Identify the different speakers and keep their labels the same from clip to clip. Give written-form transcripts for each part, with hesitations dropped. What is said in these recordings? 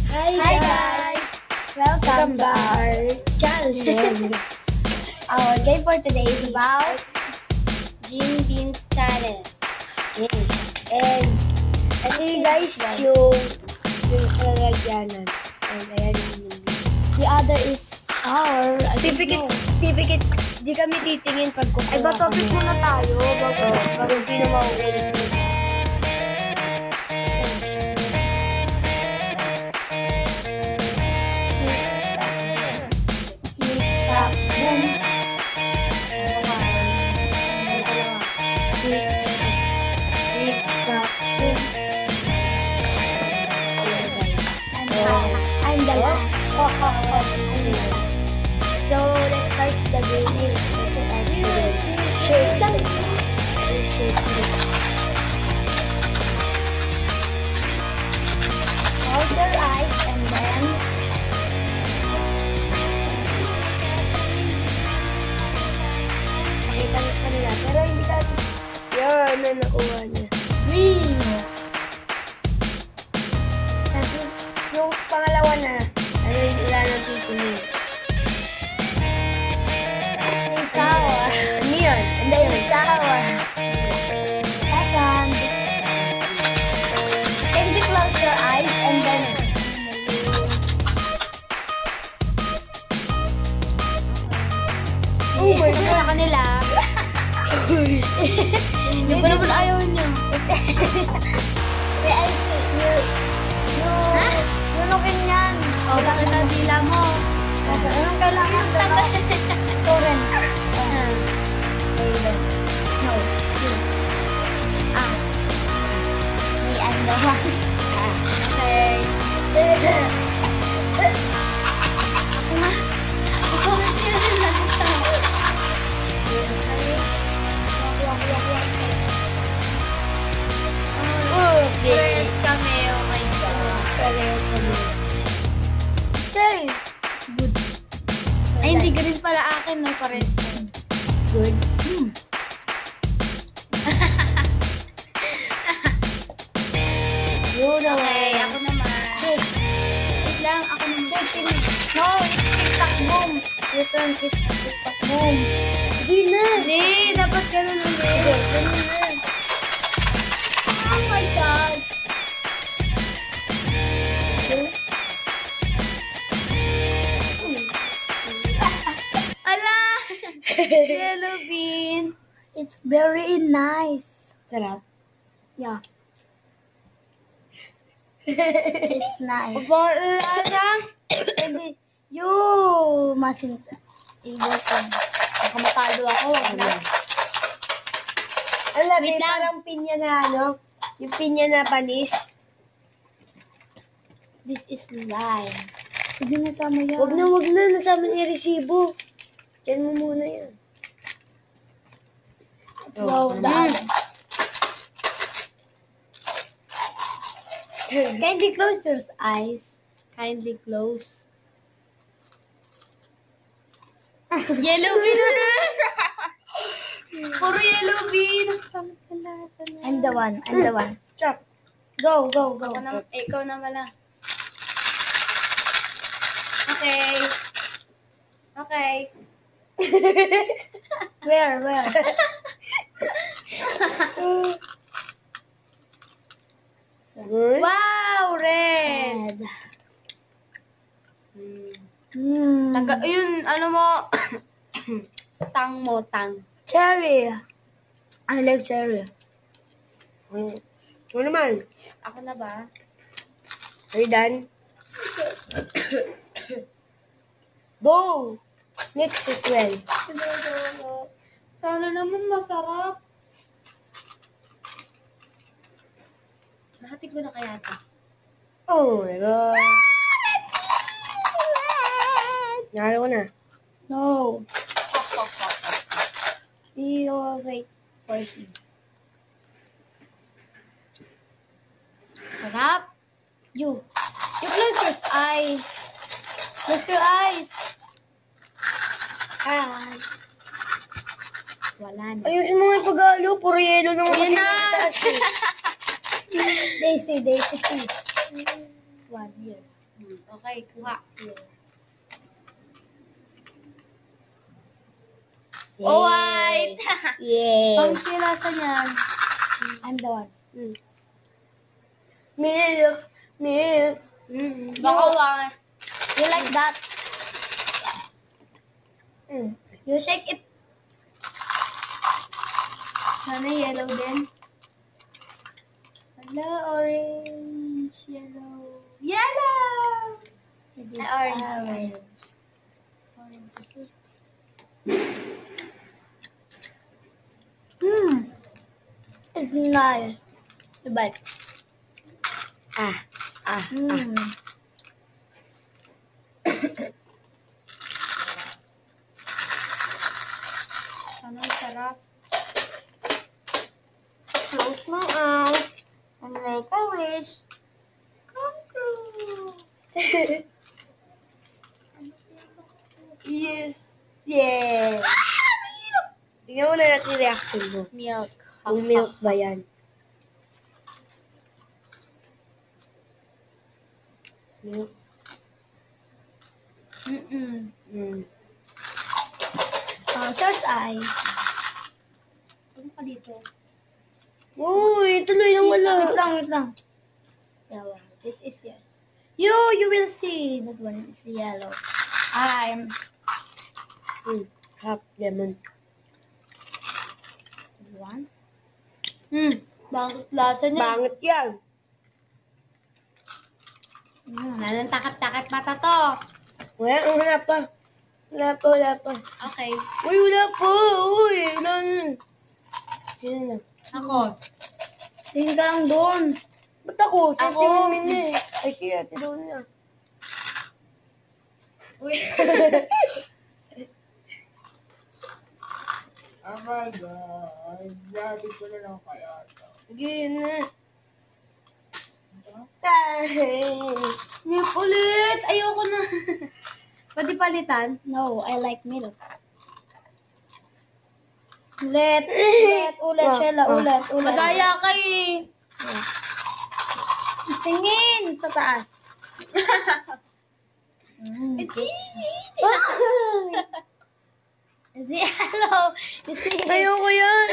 Speaker 1: Hi guys! Welcome to our channel. Our game for today is about Jim Bean's channel. Okay. And guys, yung lalagyanan. The other is our pipikit. Di kami titingin pag kukuha. Ay, topic muna tayo. Bago sino mauulit. I'm the last. So let's start the game. Shake them. Close your eyes and then makita niyo kanila. Pero hindi natin. Yan, na nakuha niya. Green. Yung pangalawa na, ano yung ilan ang titingin? Sour. Ano yun? Hindi yung sour. Second. Can you close your eyes and then... Oh my God! Sa kanila. Hindi ba naman ayaw niyo? Nunukin yan. O, bakit na dila mo? Anong kailangan? Torrent. No. Me and the one. Okay. Ako na. Ako na sila. Parehas kami. Oh my God. Parehas kami. Okay. Good. Ay, hindi ganun pala akin, no? Parehas kami. Good. Good. Okay, ako naman. Wait lang, ako naman. No, tik-tak boom. Return tik-tak boom. Hindi na. Hindi, dapat ganun ulit. Ganun na. Oh my God. Ala! Yellow bean. It's very nice. Sarap? Yeah. It's nice. You mustn't able to. Baka matalo ako. Alam, parang pinya na ano? Yung pinya na panis. This is lime. Huwag na nasama yan. Huwag na. Nasama niya resibo. Yan mo muna yan. Slow down. Kindly close your eyes. Kindly close. Yellow bean na! Puro yellow bean. I'm the one. Chop. Go. Ikaw na wala. Okay. Where? Wow, red. Yun, ano mo, tang. Cherry. I like cherry. Ano naman? Ako na ba? Are you done? Go! Mix it well. Sana naman masarap. Nahatig ko na kaya ito. Oh my God. Nahalo ko na. No. Wait for him. Sarap. You close your eyes. Close your eyes. Wala na. Ayun mga pag-alo. Puro yelo naman. Yan na. Daisy. One here. Okay, kuha. Oh, white!
Speaker 2: Yeah.
Speaker 1: Ang kilasa niyan. I'm the one.
Speaker 2: Milk.
Speaker 1: Baka white. You like that? You shake it. Sana yellow din. Hello, orange, yellow. Yellow! Orange. Orange is it. It's nice. Diba? Sana sarap. Close mo out. And make a wish. Come true.
Speaker 2: Yes. Yeah. Tingnan mo na natin reaction mo.
Speaker 1: Milk.
Speaker 2: Kung milk ba yan? Milk.
Speaker 1: Search eye. Ano ka dito?
Speaker 2: Uy, tuloy lang wala.
Speaker 1: Wait lang. Yellow. This is yes. You will see. This one is yellow. I'm.
Speaker 2: Half lemon.
Speaker 1: This one. Bakit lasa niya?
Speaker 2: Bangit yan.
Speaker 1: Nalang takot-takot mata to.
Speaker 2: Wala pa. Wala pa.
Speaker 1: Okay.
Speaker 2: Uy, wala pa. Uy, sino na?
Speaker 1: Ako. Tingin ka lang doon.
Speaker 2: Ba't ako? Siya
Speaker 1: Ako.
Speaker 2: si Mimin eh. Ay, siya. Doon na.
Speaker 1: Uy.
Speaker 3: Oh my God. Grabe ko na lang kaya ito.
Speaker 2: Sige na.
Speaker 1: Milk ulit. Ayoko na. Pwede palitan? No, I like milk. Ulit, Sheila, ulit. Madaya ka eh. Tingin sa taas. Hello. You see?
Speaker 2: Ayoko yan.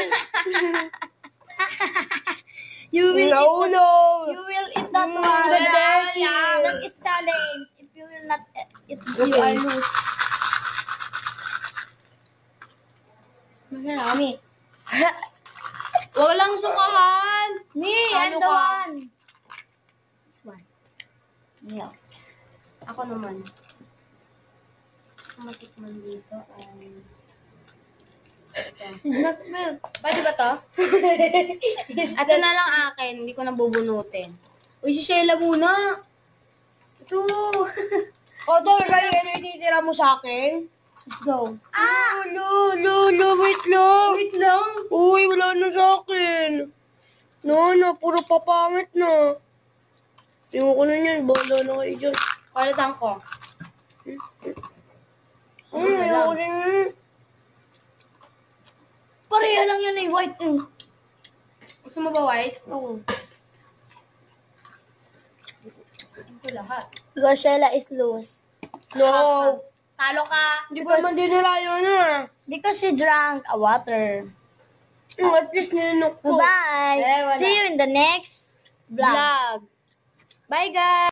Speaker 1: You will
Speaker 2: No.
Speaker 1: You will eat that one.
Speaker 2: the dirty.
Speaker 1: That is challenge. If you will not eat, you are lose. Marami. Walang sukahan. Me, I'm the one. This one. Milk. Ako naman. Matikman dito ay... Not milk. Pwede ba to? Ito na lang akin. Hindi ko nabubunutin. Uy, si Sheila muna. Ito.
Speaker 2: O, ito, kayo ititira mo sa akin?
Speaker 1: Let's go.
Speaker 2: Wait lang.
Speaker 1: Wait lang.
Speaker 2: Uy, wala na sa akin. No, puro papangit na. Tingnan ko na yan, bahala na kayo dyan.
Speaker 1: Palitan ko.
Speaker 2: Ayoko din yan.
Speaker 1: Pareha lang yan eh. White eh. Gusto mo ba white?
Speaker 2: Oo.
Speaker 1: Ito lahat.
Speaker 2: Because Sheila is loose. No.
Speaker 1: Talo ka.
Speaker 2: Hindi ko naman dinala yun
Speaker 1: Because she drank a water.
Speaker 2: At least ninok ko.
Speaker 1: Bye.
Speaker 2: Eh, wala.
Speaker 1: See you in the next vlog. Bye guys.